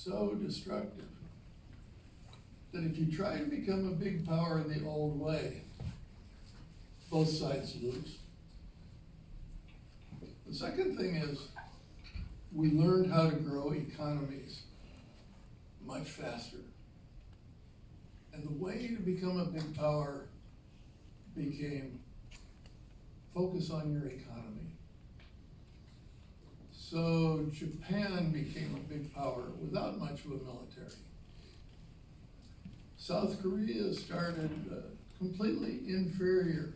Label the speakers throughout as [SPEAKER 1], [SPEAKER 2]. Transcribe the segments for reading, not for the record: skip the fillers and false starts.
[SPEAKER 1] so destructive that if you try to become a big power the old way, both sides lose. The second thing is we learned how to grow economies much faster. And the way to become a big power became focus on your economy. So Japan became a big power without much of a military. South Korea started completely inferior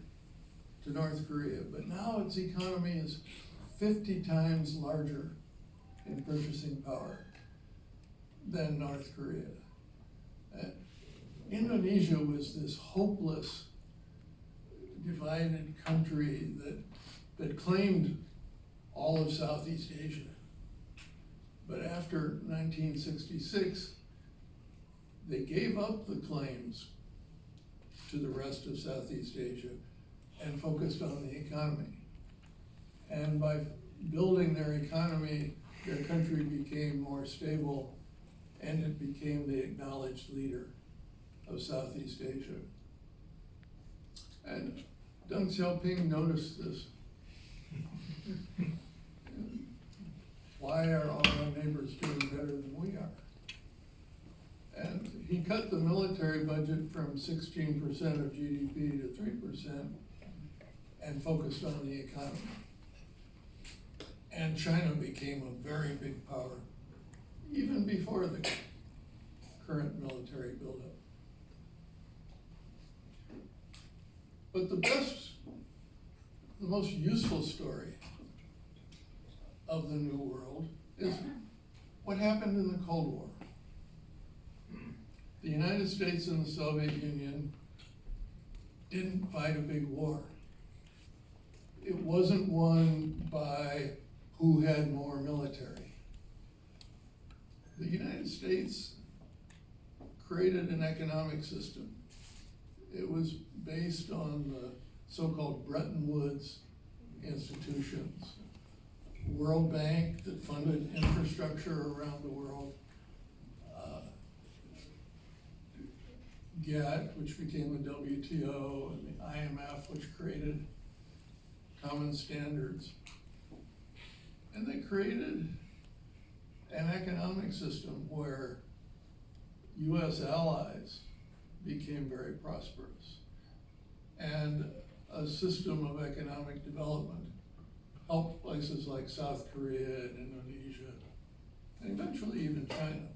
[SPEAKER 1] to North Korea, but now its economy is 50 times larger in purchasing power than North Korea. Indonesia was this hopeless, divided country that claimed all of Southeast Asia. But after 1966, they gave up the claims to the rest of Southeast Asia and focused on the economy. And by building their economy, their country became more stable and it became the acknowledged leader of Southeast Asia. And Deng Xiaoping noticed this. Why are all our neighbors doing better than we are? And he cut the military budget from 16% of GDP to 3% and focused on the economy. And China became a very big power, even before the current military buildup. But the most useful story of the New World is what happened in the Cold War. The United States and the Soviet Union didn't fight a big war. It wasn't won by who had more military. The United States created an economic system. It was based on the so-called Bretton Woods institutions. World Bank that funded infrastructure around the world. GATT, which became the WTO, and the IMF, which created common standards. And they created an economic system where US allies became very prosperous. And a system of economic development helped places like South Korea and Indonesia, and eventually even China.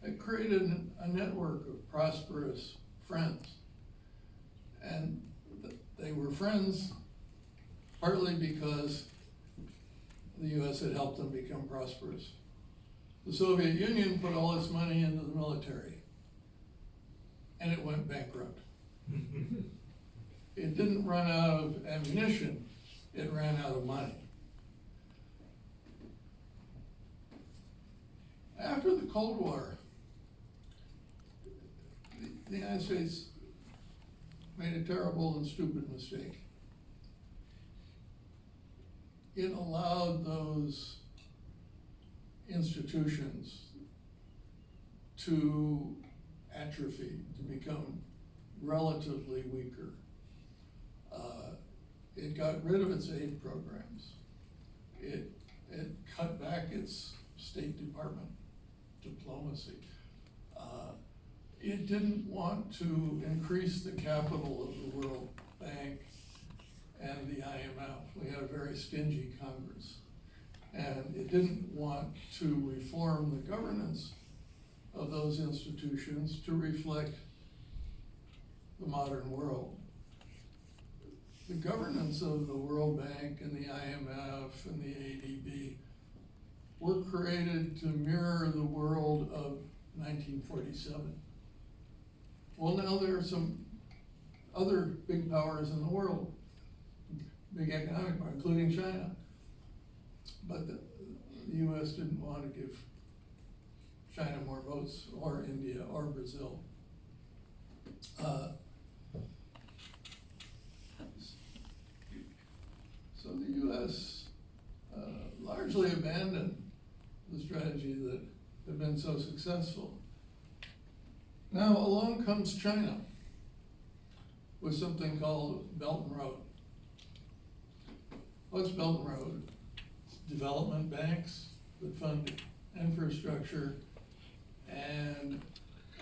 [SPEAKER 1] It created a network of prosperous friends. And they were friends partly because the US had helped them become prosperous. The Soviet Union put all its money into the military, and it went bankrupt. It didn't run out of ammunition, it ran out of money. After the Cold War, the United States made a terrible and stupid mistake. It allowed those institutions to atrophy, to become relatively weaker. It got rid of its aid programs. It cut back its State Department diplomacy. It didn't want to increase the capital of the World Bank and the IMF. We had a very stingy Congress. And it didn't want to reform the governance of those institutions to reflect the modern world. The governance of the World Bank and the IMF and the ADB were created to mirror the world of 1947. Well, now there are some other big powers in the world, big economic power, including China. But the US didn't want to give China more votes, or India, or Brazil. So the US largely abandoned the strategy that have been so successful. Now along comes China with something called Belt and Road. What's Belt and Road? Development banks that fund infrastructure and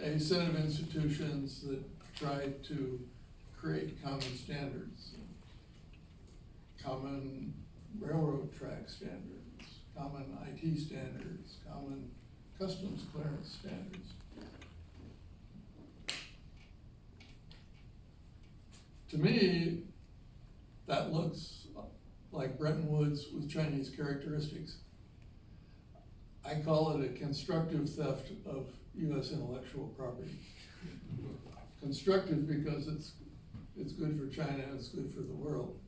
[SPEAKER 1] a set of institutions that try to create common standards, common railroad track standards, common IT standards, common customs clearance standards. To me, that looks like Bretton Woods with Chinese characteristics. I call it a constructive theft of US intellectual property. Constructive because it's good for China, it's good for the world.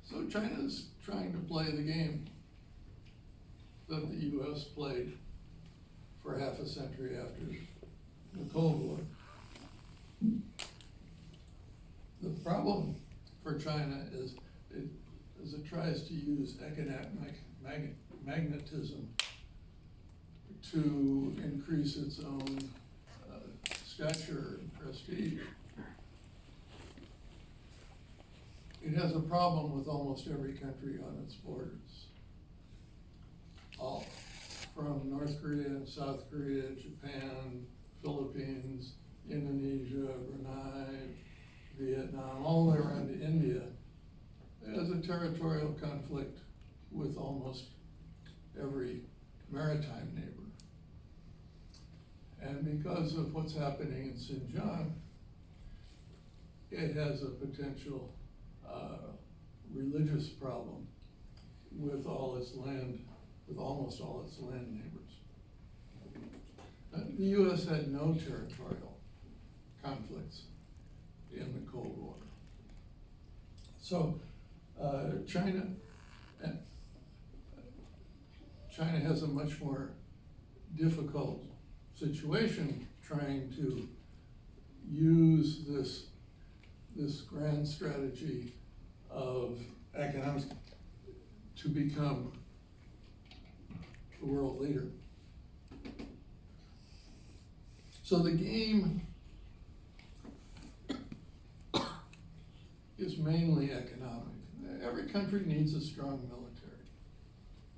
[SPEAKER 1] So China's trying to play the game that the US played for half a century after the Cold War. The problem for China is it tries to use economic magnetism to increase its own stature and prestige. It has a problem with almost every country on its borders. All from North Korea and South Korea, Japan, Philippines, Indonesia, Brunei, Vietnam, all the way around to India. It has a territorial conflict with almost every maritime neighbor. And because of what's happening in Xinjiang, it has a potential religious problem with all its land, with almost all its land neighbors. The US had no territorial conflicts in the Cold War. So China has a much more difficult situation trying to use this grand strategy of economics to become the world leader. So the game is mainly economic. Every country needs a strong military.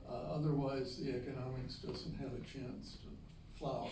[SPEAKER 1] Otherwise, the economics doesn't have a chance to flower.